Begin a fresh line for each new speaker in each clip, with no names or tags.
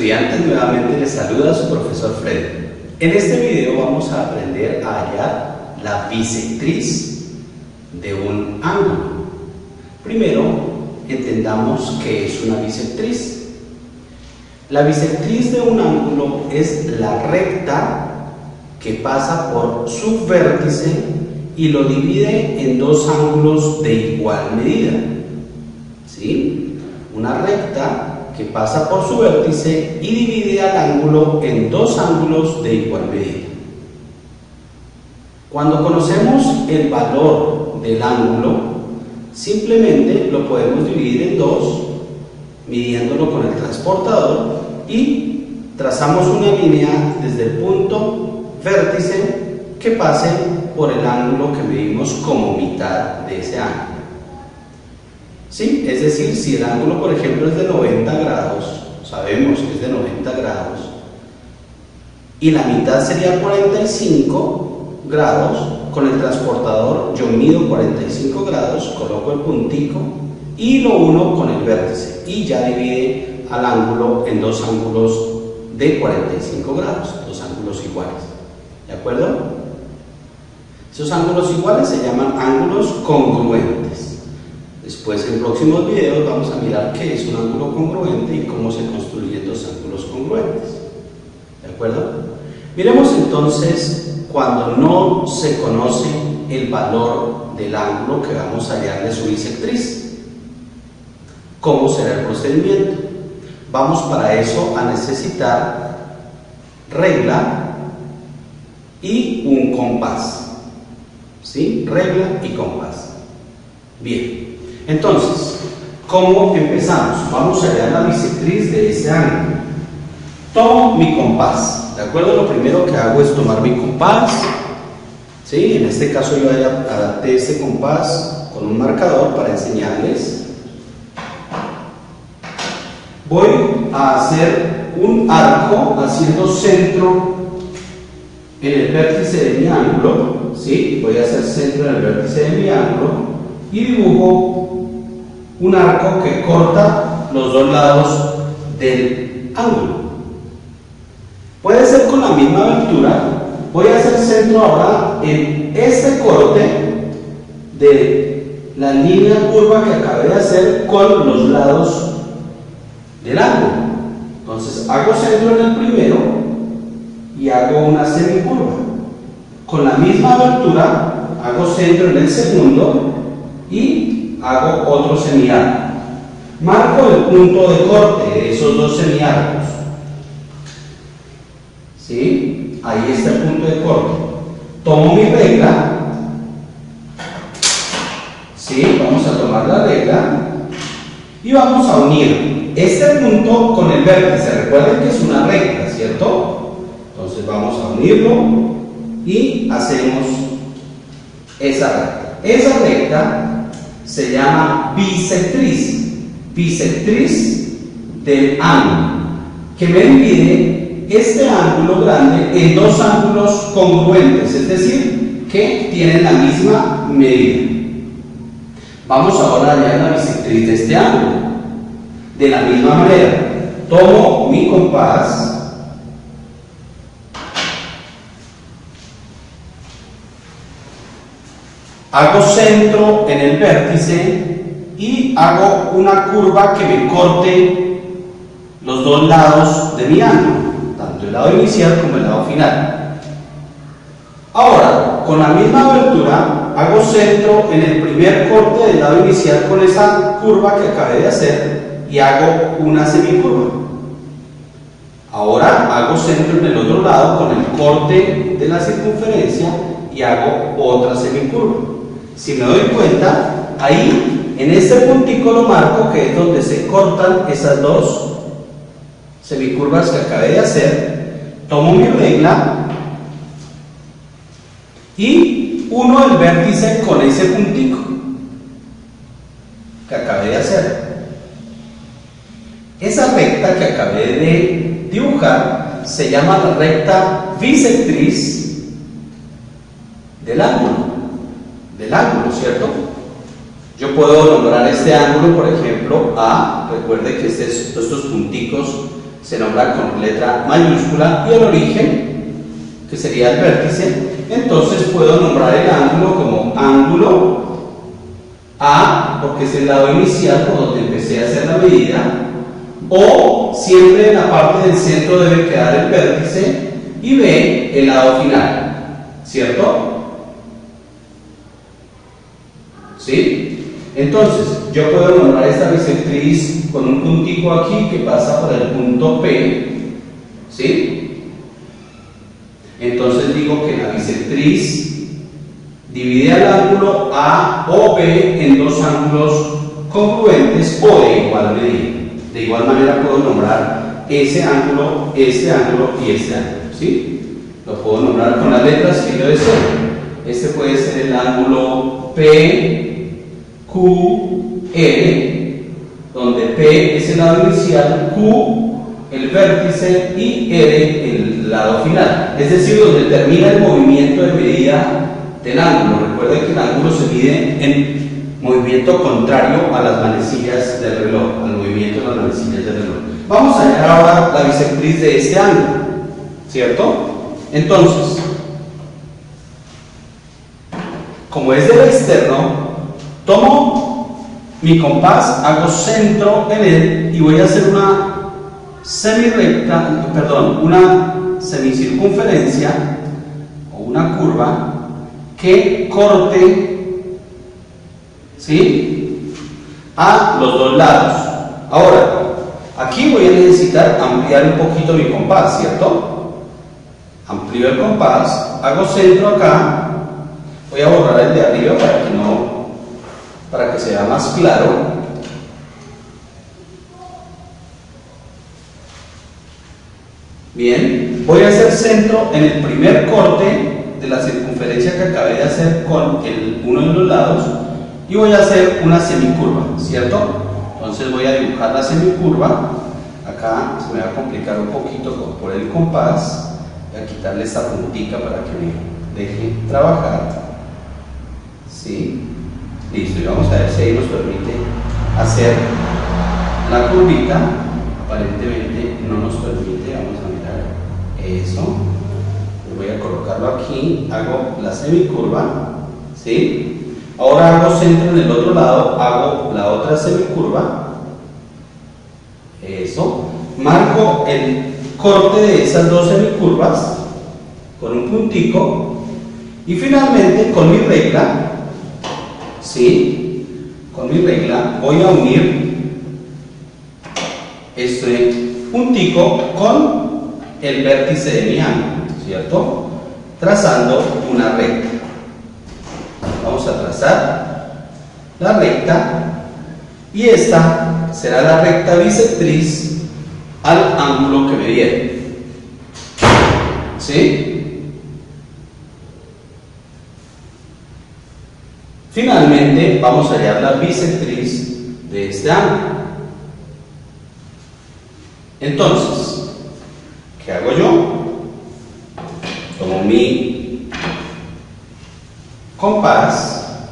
estudiantes, nuevamente les saluda su profesor Freddy. En este video vamos a aprender a hallar la bisectriz de un ángulo. Primero, entendamos qué es una bisectriz. La bisectriz de un ángulo es la recta que pasa por su vértice y lo divide en dos ángulos de igual medida. ¿Sí? Una recta que pasa por su vértice y divide al ángulo en dos ángulos de igual medida. Cuando conocemos el valor del ángulo, simplemente lo podemos dividir en dos, midiéndolo con el transportador, y trazamos una línea desde el punto vértice que pase por el ángulo que medimos como mitad de ese ángulo. ¿Sí? Es decir, si el ángulo, por ejemplo, es de 90 grados, sabemos que es de 90 grados, y la mitad sería 45 grados, con el transportador yo mido 45 grados, coloco el puntico y lo uno con el vértice, y ya divide al ángulo en dos ángulos de 45 grados, dos ángulos iguales. ¿De acuerdo? Esos ángulos iguales se llaman ángulos congruentes. Después, en próximos videos, vamos a mirar qué es un ángulo congruente y cómo se construyen dos ángulos congruentes. ¿De acuerdo? Miremos entonces cuando no se conoce el valor del ángulo que vamos a hallar de su bisectriz. ¿Cómo será el procedimiento? Vamos para eso a necesitar regla y un compás. ¿Sí? Regla y compás. Bien. Entonces, ¿cómo empezamos? Vamos a hallar la bisectriz de ese ángulo. Tomo mi compás, ¿de acuerdo? Lo primero que hago es tomar mi compás. ¿Sí? En este caso yo adapté este compás con un marcador para enseñarles. Voy a hacer un arco haciendo centro en el vértice de mi ángulo. ¿Sí? Voy a hacer centro en el vértice de mi ángulo y dibujo un arco que corta los dos lados del ángulo. Puede ser con la misma abertura. Voy a hacer centro ahora en este corte de la línea curva que acabé de hacer con los lados del ángulo. Entonces hago centro en el primero y hago una semicurva. Con la misma abertura hago centro en el segundo y hago otro semiarco. Marco el punto de corte de esos dos semiarcos. ¿Sí? Ahí está el punto de corte. Tomo mi regla. ¿Sí? Vamos a tomar la regla y vamos a unir este punto con el vértice. Recuerden que es una recta, ¿cierto? Entonces vamos a unirlo y hacemos esa recta. Esa recta se llama bisectriz, bisectriz del ángulo, que me divide este ángulo grande en dos ángulos congruentes, es decir, que tienen la misma medida. Vamos ahora a hallar la bisectriz de este ángulo. De la misma manera, tomo mi compás, hago centro en el vértice y hago una curva que me corte los dos lados de mi ángulo, tanto el lado inicial como el lado final. Ahora, con la misma abertura, hago centro en el primer corte del lado inicial con esa curva que acabé de hacer y hago una semicurva. Ahora hago centro en el otro lado con el corte de la circunferencia y hago otra semicurva. Si me doy cuenta, ahí en este puntico lo marco, que es donde se cortan esas dos semicurvas que acabé de hacer. Tomo mi regla y uno el vértice con ese puntico que acabé de hacer. Esa recta que acabé de dibujar se llama la recta bisectriz del ángulo, ¿cierto? Yo puedo nombrar este ángulo, por ejemplo, A. Recuerde que estos punticos se nombra con letra mayúscula, y el origen, que sería el vértice, entonces puedo nombrar el ángulo como ángulo A, porque es el lado inicial por donde empecé a hacer la medida, o siempre en la parte del centro debe quedar el vértice, y B, el lado final, ¿cierto? ¿Sí? Entonces, yo puedo nombrar esta bisectriz con un puntico aquí que pasa por el punto P, ¿sí? Entonces digo que la bisectriz divide al ángulo A o B en dos ángulos congruentes o de igual medida. De igual manera puedo nombrar ese ángulo, este ángulo y este ángulo, ¿sí? Lo puedo nombrar con las letras que yo deseo. Este puede ser el ángulo P, Q, R, donde P es el lado inicial, Q el vértice y R el lado final. Es decir, donde termina el movimiento de medida del ángulo. Recuerden que el ángulo se mide en movimiento contrario a las manecillas del reloj, al movimiento de las manecillas del reloj. Vamos a ver ahora la bisectriz de este ángulo, ¿cierto? Entonces, como es del externo, tomo mi compás, hago centro en él y voy a hacer una una semicircunferencia o una curva que corte, ¿sí?, a los dos lados. Ahora, aquí voy a necesitar ampliar un poquito mi compás, ¿cierto? Amplío el compás, hago centro acá, voy a borrar el de arriba para que sea más claro. Bien, voy a hacer centro en el primer corte de la circunferencia que acabé de hacer con uno de los lados y voy a hacer una semicurva, ¿cierto? Entonces voy a dibujar la semicurva. Acá se me va a complicar un poquito por el compás. Voy a quitarle esta puntica para que me deje trabajar. ¿Sí? Listo, y vamos a ver si ahí nos permite hacer la curvita. Aparentemente no nos permite, vamos a mirar eso. Voy a colocarlo aquí, hago la semicurva, ¿sí? Ahora hago centro en el otro lado, hago la otra semicurva, eso. Marco el corte de esas dos semicurvas con un puntico y finalmente con mi regla, ¿sí?, con mi regla voy a unir este puntico con el vértice de mi ángulo, ¿cierto? Trazando una recta. Vamos a trazar la recta y esta será la recta bisectriz al ángulo que me dieron, ¿sí? Finalmente vamos a hallar la bisectriz de este ángulo. Entonces, ¿qué hago yo? Tomo mi compás,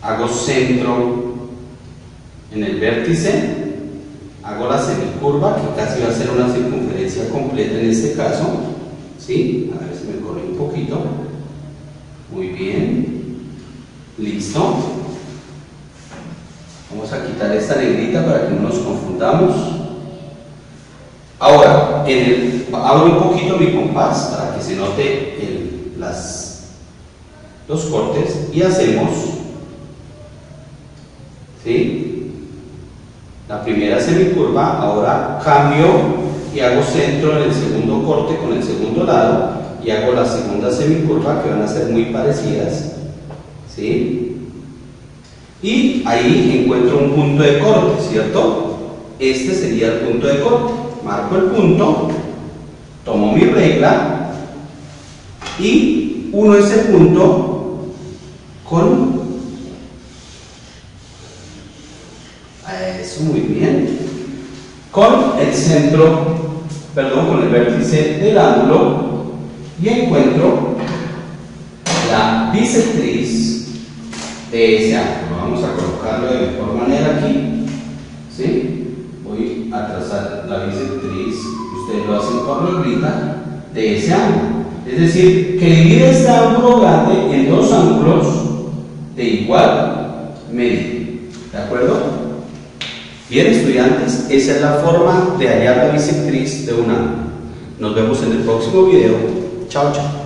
hago centro en el vértice, hago la semicurva, que casi va a ser una circunferencia completa en este caso, ¿sí? A ver si me corre un poquito. Muy bien. Listo. Vamos a quitar esta negrita para que no nos confundamos. Ahora, abro un poquito mi compás para que se note los cortes y hacemos, ¿sí?, la primera semicurva. Ahora cambio y hago centro en el segundo corte con el segundo lado y hago la segunda semicurva, que van a ser muy parecidas, ¿sí? Y ahí encuentro un punto de corte, ¿cierto? Este sería el punto de corte. Marco el punto, tomo mi regla y uno ese punto con eso, muy bien, con el centro, perdón, con el vértice del ángulo y encuentro la bisectriz de ese ángulo. Vamos a colocarlo de mejor manera aquí, ¿sí? Voy a trazar la bisectriz, ustedes lo hacen por negrita, de ese ángulo. Es decir, que divide este ángulo grande en dos ángulos de igual medida. ¿De acuerdo? Bien, estudiantes, esa es la forma de hallar la bisectriz de un ángulo. Nos vemos en el próximo video. Chao, chao.